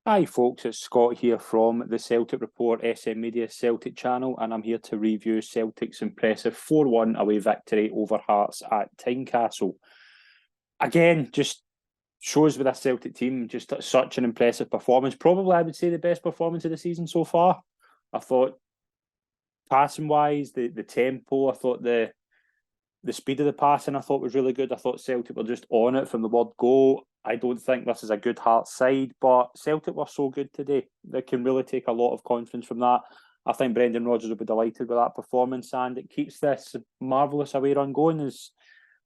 Hi folks, it's Scott here from the Celtic Report SM Media Celtic channel, and I'm here to review Celtic's impressive 4-1 away victory over Hearts at Tynecastle. Again, just shows with a Celtic team, just such an impressive performance. Probably, I would say, the best performance of the season so far. I thought, passing wise, the tempo, I thought the speed of the passing I thought was really good. I thought Celtic were just on it from the word go. I don't think this is a good Hearts side, but Celtic were so good today. They can really take a lot of confidence from that. I think Brendan Rodgers will be delighted with that performance, and it keeps this marvellous away run going. As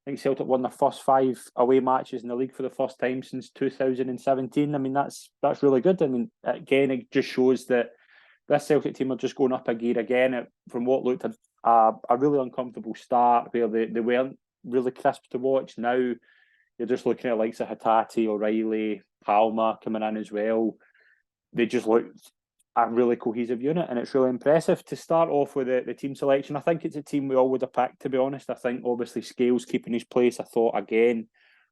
I think Celtic won their first 5 away matches in the league for the first time since 2017. I mean, that's really good. I mean, again, it just shows that this Celtic team are just going up a gear again. From what looked a really uncomfortable start where they weren't really crisp to watch. Now you're just looking at likes of Hatate, O'Reilly, Palmer coming in as well. They just look a really cohesive unit, and it's really impressive. To start off with the team selection, I think it's a team we all would have picked, to be honest. I think obviously Scales keeping his place. I thought again,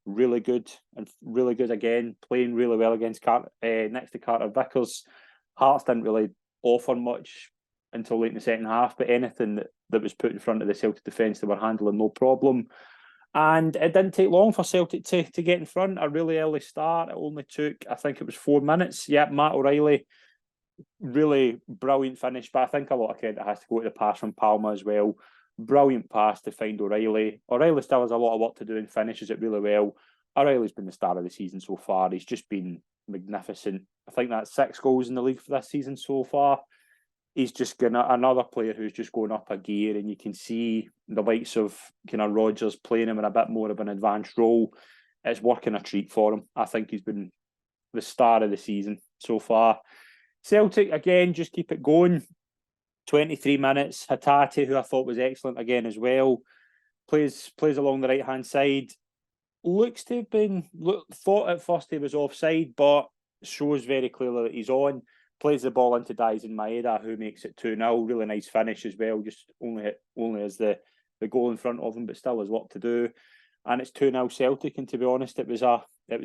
really good and really good again, playing really well against next to Carter Vickers. Hearts didn't really offer much until late in the second half, but anything that was put in front of the Celtic defence, they were handling no problem. And it didn't take long for Celtic to get in front. A really early start. It only took, I think it was 4 minutes. Yeah, Matt O'Reilly, really brilliant finish, but I think a lot of credit has to go to the pass from Palma as well. Brilliant pass to find O'Reilly. O'Reilly still has a lot of work to do and finishes it really well. O'Reilly's been the star of the season so far. He's just been magnificent. I think that's 6 goals in the league for this season so far. He's just another player who's just going up a gear, and you can see the likes of kind of Rodgers playing him in a bit more of an advanced role. It's working a treat for him. I think he's been the star of the season so far. Celtic, again, just keep it going. 23 minutes. Hatate, who I thought was excellent again as well, plays along the right hand side. Looks to have been thought at first he was offside, but shows very clearly that he's on. Plays the ball into Daisen Maeda, who makes it 2-0. Really nice finish as well. Just only as the goal in front of him, but still has work to do. And it's 2-0 Celtic. And to be honest, it was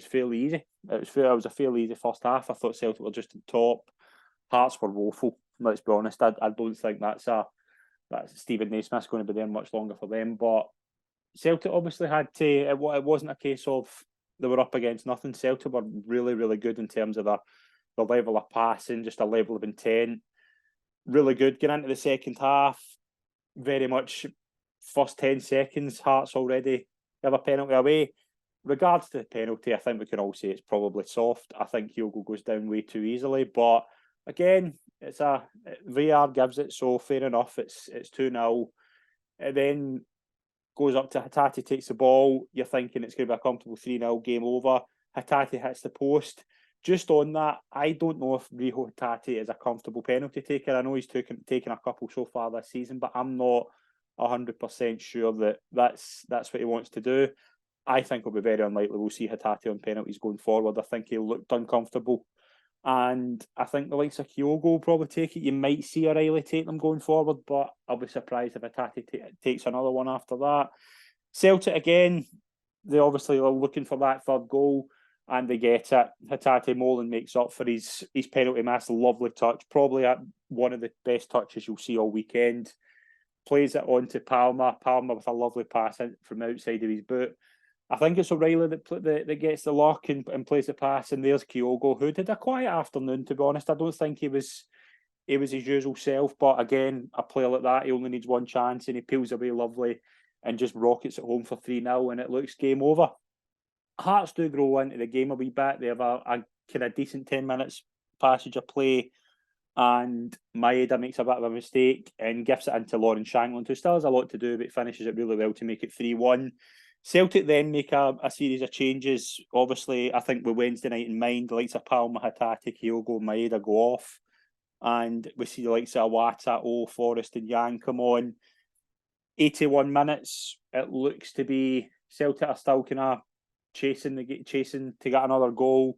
fairly easy. It was a fairly easy first half. I thought Celtic were just on top. Hearts were woeful. Let's be honest. I don't think that's Stephen Naismith's going to be there much longer for them. But Celtic obviously had to. It wasn't a case of they were up against nothing. Celtic were really, really good in terms of the level of passing, just a level of intent. Really good. Getting into the second half, very much first 10 seconds, Hearts already have a penalty away. Regards to the penalty, I think we can all say it's probably soft. I think Kyogo goes down way too easily. But again, it's a VAR gives it, so fair enough. It's 2-0. It then goes up to Hatate, takes the ball. You're thinking it's going to be a comfortable 3-0 game over. Hatate hits the post. Just on that, I don't know if Riho Hatate is a comfortable penalty taker. I know he's taken a couple so far this season, but I'm not 100% sure that that's what he wants to do. I think it'll be very unlikely we'll see Hatate on penalties going forward. I think he looked uncomfortable. And I think the likes of Kyogo will probably take it. You might see O'Reilly take them going forward, but I'll be surprised if Hatate takes another one after that. Celtic, again, they obviously are looking for that third goal, and they get it. Hatate Molan makes up for his penalty miss. Lovely touch. Probably one of the best touches you'll see all weekend. Plays it on to Palmer. Palmer with a lovely pass in from outside of his boot. I think it's O'Reilly that gets the lock and plays the pass, and there's Kyogo, who did a quiet afternoon, to be honest. I don't think he was his usual self, but again, a player like that, he only needs one chance, and he peels away lovely and just rockets it home for 3-0, and it looks game over. Hearts do grow into the game a wee bit. They have a kind of decent 10 minutes passage of play, and Maeda makes a bit of a mistake and gifts it into Lauren Shankland, who still has a lot to do, but finishes it really well to make it 3-1. Celtic then make a series of changes. Obviously, I think with Wednesday night in mind, the likes of Palma, Hatate, Kyogo, Maeda go off. And we see the likes of Awata, Forrest and Yang come on. 81 minutes, it looks to be Celtic are still kind of chasing to get another goal.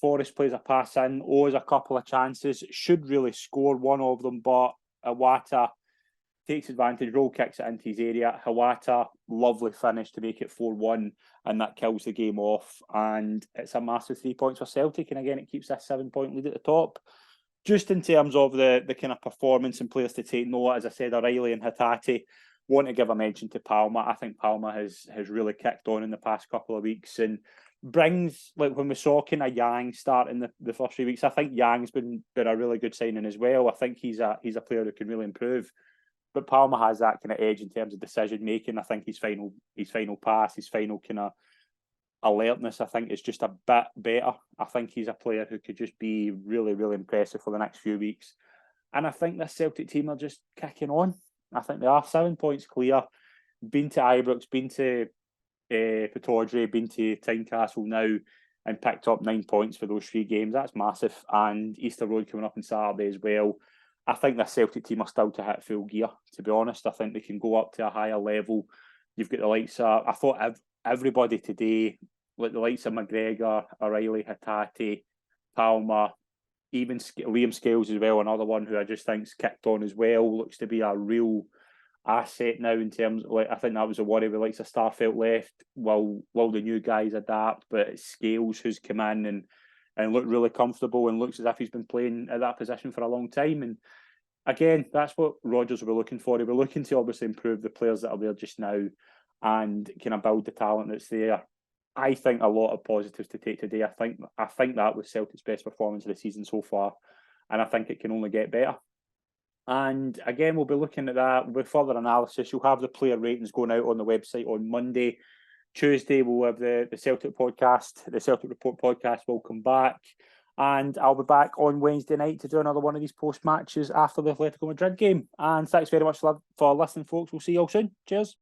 Forrest plays a pass in, has a couple of chances, should really score one of them, but Awata takes advantage, roll kicks it into his area. Hawata, lovely finish to make it 4-1, and that kills the game off. And it's a massive 3 points for Celtic. And again, it keeps that 7-point lead at the top. Just in terms of the kind of performance and players to take note, as I said, O'Reilly and Hatate. Want to give a mention to Palma. I think Palma has really kicked on in the past couple of weeks and brings, like when we saw kind of Yang start in the first 3 weeks, I think Yang's been a really good signing as well. I think he's a player who can really improve. But Palma has that kind of edge in terms of decision making. I think his final pass, his final kind of alertness, I think is just a bit better. I think he's a player who could just be really, really impressive for the next few weeks. And I think this Celtic team are just kicking on. I think they are 7 points clear. Been to Ibrox, been to Pittodrie, been to Tynecastle now, and picked up 9 points for those 3 games. That's massive. And Easter Road coming up on Saturday as well. I think the Celtic team are still to hit full gear, to be honest. I think they can go up to a higher level. You've got the likes of, I thought everybody today, like the likes of McGregor, O'Reilly, Hatate, Palma, even Liam Scales as well, another one who I just think's kicked on as well, looks to be a real asset now in terms of, like, I think that was a worry with likes of Starfelt left while the new guys adapt, but it's Scales who's come in and looked really comfortable and looks as if he's been playing at that position for a long time. And again, that's what Rodgers will be looking for. He'll be looking to obviously improve the players that are there just now and kind of build the talent that's there. I think a lot of positives to take today. I think that was Celtic's best performance of the season so far, and I think it can only get better. And again, we'll be looking at that with further analysis. You'll have the player ratings going out on the website on Monday. Tuesday, we'll have the Celtic podcast, the Celtic Report podcast will come back. And I'll be back on Wednesday night to do another one of these post matches after the Atletico Madrid game. And thanks very much for listening, folks. We'll see you all soon. Cheers.